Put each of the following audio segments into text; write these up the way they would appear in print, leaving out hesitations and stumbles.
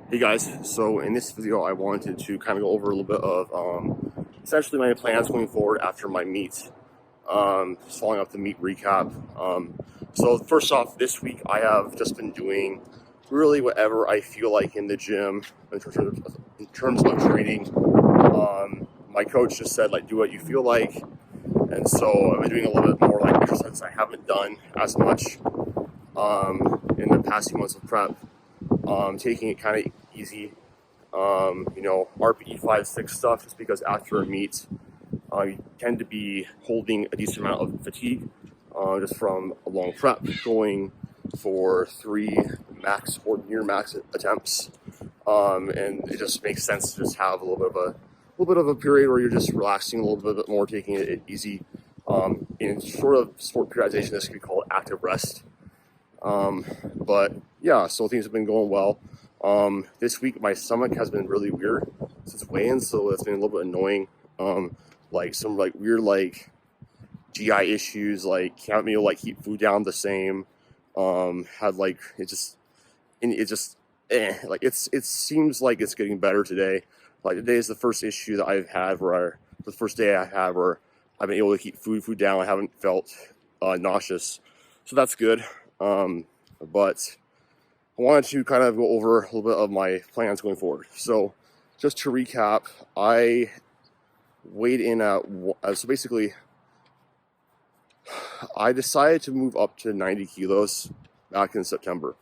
Hey guys, so in this video I wanted to kind of go over a little bit of essentially my plans going forward after my meet, just following up the meet recap. So first off, this week I have just been doing really whatever I feel like in the gym in terms of training. My coach just said like do what you feel like, and so I've been doing a little bit more like exercises I haven't done as much in the past few months of prep. Taking it kind of easy, Ep.15 stuff, just because after a meet, you tend to be holding a decent amount of fatigue, just from a long prep, going for 3 max or near max attempts, and it just makes sense to just have a little bit of a period where you're just relaxing a little bit more, taking it easy. In sort of sport periodization, this could be called active rest. But yeah, so things have been going well. This week my stomach has been really weird since weigh-in, so it's been a little bit annoying. Like some like weird like GI issues, like can't be able to like keep food down the same. Had like like it seems like it's getting better today. Like today is the first issue that I've had the first day I had where I've been able to keep food down. I haven't felt nauseous, so that's good. But I wanted to kind of go over a little bit of my plans going forward. So just to recap, I weighed in at, so basically I decided to move up to 90 kilos back in September.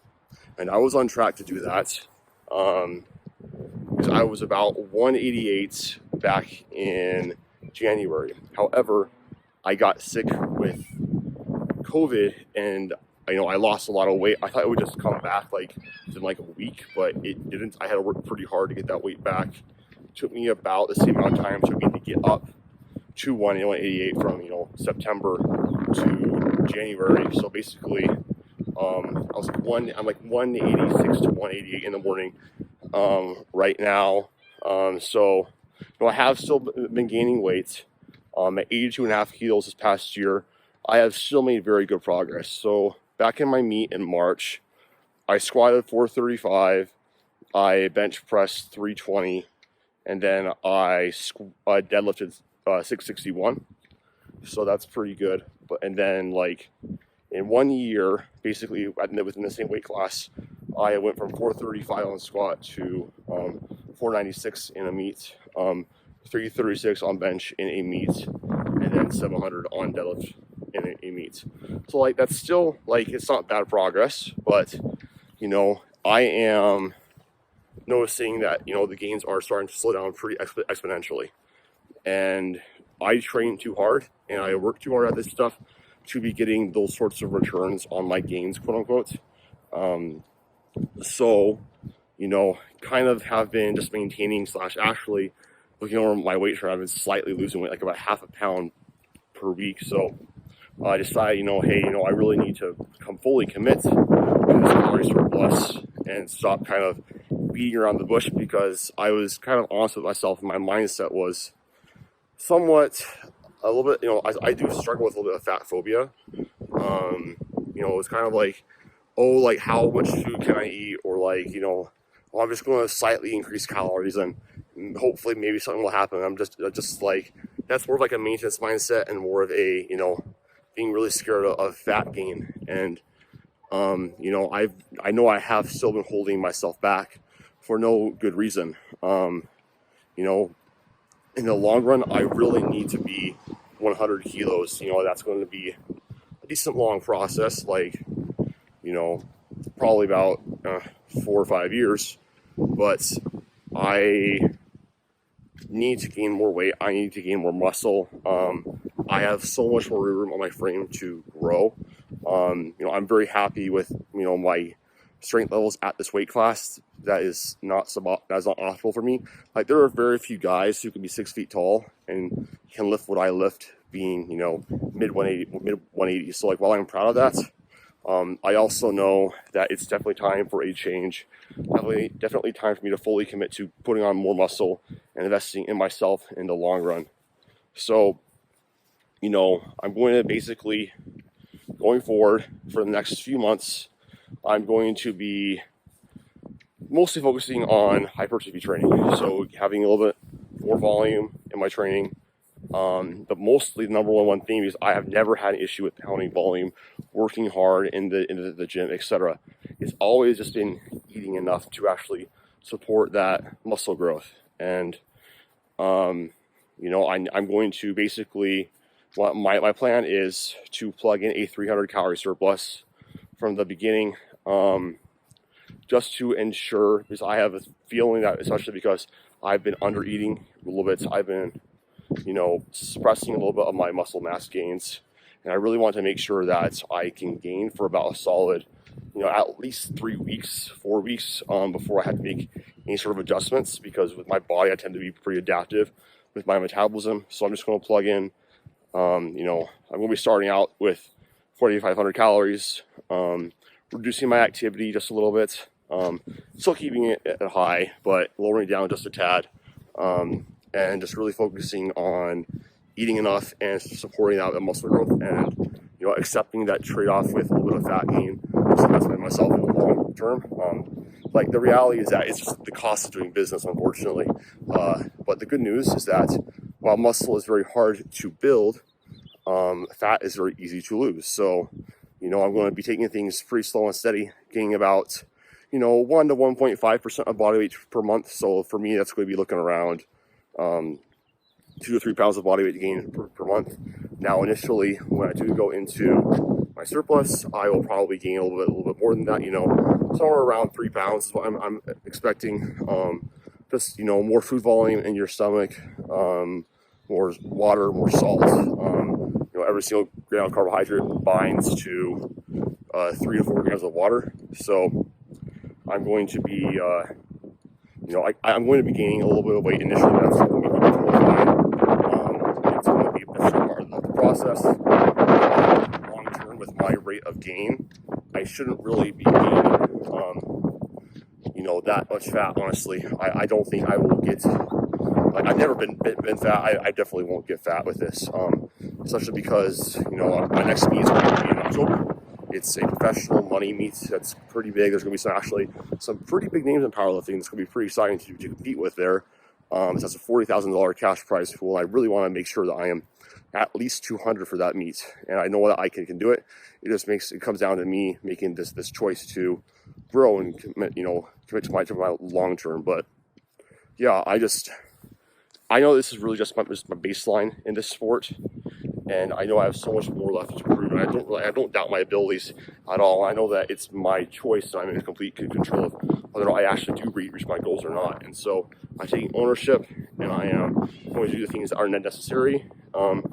And I was on track to do that. Because I was about 188 back in January. However, I got sick with COVID and I lost a lot of weight. I thought it would just come back like in like a week, but it didn't. I had to work pretty hard to get that weight back. It took me about the same amount of time to get up to 188 from September to January. So basically, I'm like 186 to 188 in the morning right now. So I have still been gaining weight. At 82.5 kilos this past year, I have still made very good progress. So back in my meet in March, I squatted 435, I bench pressed 320, and then I deadlifted 661. So that's pretty good. And then like in 1 year, basically within the same weight class, I went from 435 on squat to 496 in a meet, 336 on bench in a meet, and then 700 on deadlift in a meet. So like that's still like it's not bad progress, but I am noticing that the gains are starting to slow down pretty exponentially, and I train too hard and I work too hard at this stuff to be getting those sorts of returns on my gains, quote unquote. So kind of have been just maintaining / actually looking over my weight chart. I've been slightly losing weight, like about half a pound per week. So I decided, hey, I really need to fully commit to this calorie surplus and stop kind of beating around the bush, because I was kind of honest with myself, and my mindset was somewhat a little bit, I do struggle with a little bit of fat phobia. It's kind of like, oh, like how much food can I eat? Or like, well, I'm just going to slightly increase calories and hopefully maybe something will happen. I'm just like, that's more of like a maintenance mindset and more of a, being really scared of fat gain. And, I know I have still been holding myself back for no good reason. In the long run, I really need to be 100 kilos. That's going to be a decent long process, like, probably about 4 or 5 years. But I need to gain more weight. I need to gain more muscle. I have so much more room on my frame to grow. I'm very happy with my strength levels at this weight class. That is not optimal for me. Like there are very few guys who can be 6 feet tall and can lift what I lift, being mid 180. So like while I'm proud of that, I also know that it's definitely time for a change. Definitely time for me to fully commit to putting on more muscle and investing in myself in the long run. So, I'm going to basically, going forward for the next few months, I'm going to be mostly focusing on hypertrophy training. So having a little bit more volume in my training. But mostly the number one theme is I have never had an issue with pounding volume, working hard in the gym, etc. It's always just been eating enough to actually support that muscle growth. And I'm going to basically, my plan is to plug in a 300 calorie surplus from the beginning, just to ensure, because I have a feeling that, especially because I've been under eating a little bit, I've been suppressing a little bit of my muscle mass gains, and I really want to make sure that I can gain for about a solid, at least 3 weeks, 4 weeks, before I have to make any sort of adjustments, because with my body, I tend to be pretty adaptive with my metabolism. So I'm just going to plug in, I'm going to be starting out with 4,500 calories, reducing my activity just a little bit, still keeping it at high, but lowering it down just a tad, and just really focusing on eating enough and supporting that muscle growth, and accepting that trade-off with a little bit of fat gain, so that's by myself in the long term. Like, the reality is that it's just the cost of doing business, unfortunately. But the good news is that while muscle is very hard to build, fat is very easy to lose. So, I'm going to be taking things pretty slow and steady, gaining about, 1 to 1.5% of body weight per month. So for me, that's going to be looking around 2 to 3 pounds of body weight gain per month. Now, initially, when I do go into my surplus, I will probably gain a little bit more than that. Somewhere around 3 pounds is what I'm expecting. Just more food volume in your stomach, more water, more salt. Every single gram of carbohydrate binds to 3 to 4 grams of water. So I'm going to be, I'm going to be gaining a little bit of weight initially. That's going to be totally fine. It's going to be a part of the process. Long term, with my rate of gain, I shouldn't really be gaining, that much fat. Honestly, I don't think I will get. I've never been fat. I definitely won't get fat with this, especially because my next meet is going to be in October. It's a professional money meet that's pretty big. There's going to be some pretty big names in powerlifting. It's going to be pretty exciting to compete with there. That's a $40,000 cash prize pool. I really want to make sure that I am at least 200 for that meet, and I know that I can do it. It comes down to me making this choice to grow and commit to my long term. But yeah, I know this is really just my baseline in this sport, and I know I have so much more left to prove. And I don't doubt my abilities at all. I know that it's my choice, and I'm in complete control of whether I actually do reach my goals or not. And so I'm taking ownership, and I am going to do the things that are necessary to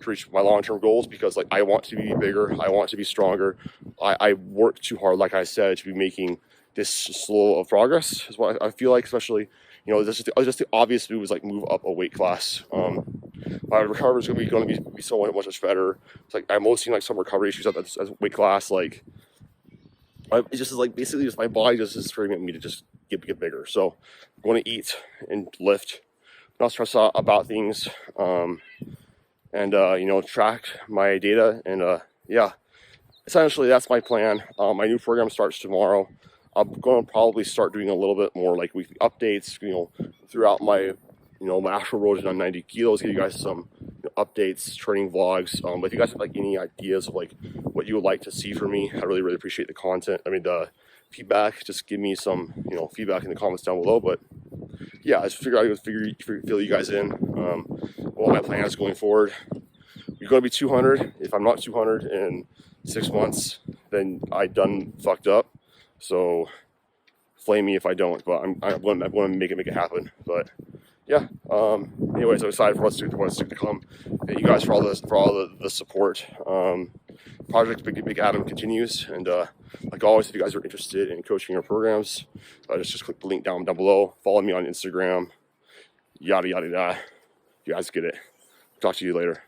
reach my long-term goals, because I want to be bigger, I want to be stronger. I work too hard, like I said, to be making this slow of progress is what I feel like. Especially, just the obvious move is move up a weight class. My recovery is going to be so much better. It's I'm also seeing some recovery issues at this weight class. It just is basically just my body just is screaming at me to just get bigger. So I'm going to eat and lift, not stress out about things, and track my data. And yeah, essentially that's my plan. My new program starts tomorrow. I'm going to probably start doing a little bit more weekly updates, throughout my, my actual road to 90 kilos, give you guys some updates, training vlogs. But if you guys have any ideas of what you would like to see from me, I really, really appreciate the content. The feedback. Just give me some, feedback in the comments down below. But yeah, I just figured I would fill you guys in, what my plan is going forward. We're going to be 200. If I'm not 200 in 6 months, then I done fucked up. So flame me if I don't, but I'm going to make it happen. But yeah, anyways, I'm excited for what's to come. Thank you guys for all the support. Project Big Adam continues, and like always, if you guys are interested in coaching or programs, just click the link down below. Follow me on Instagram. Yada yada yada. You guys get it. Talk to you later.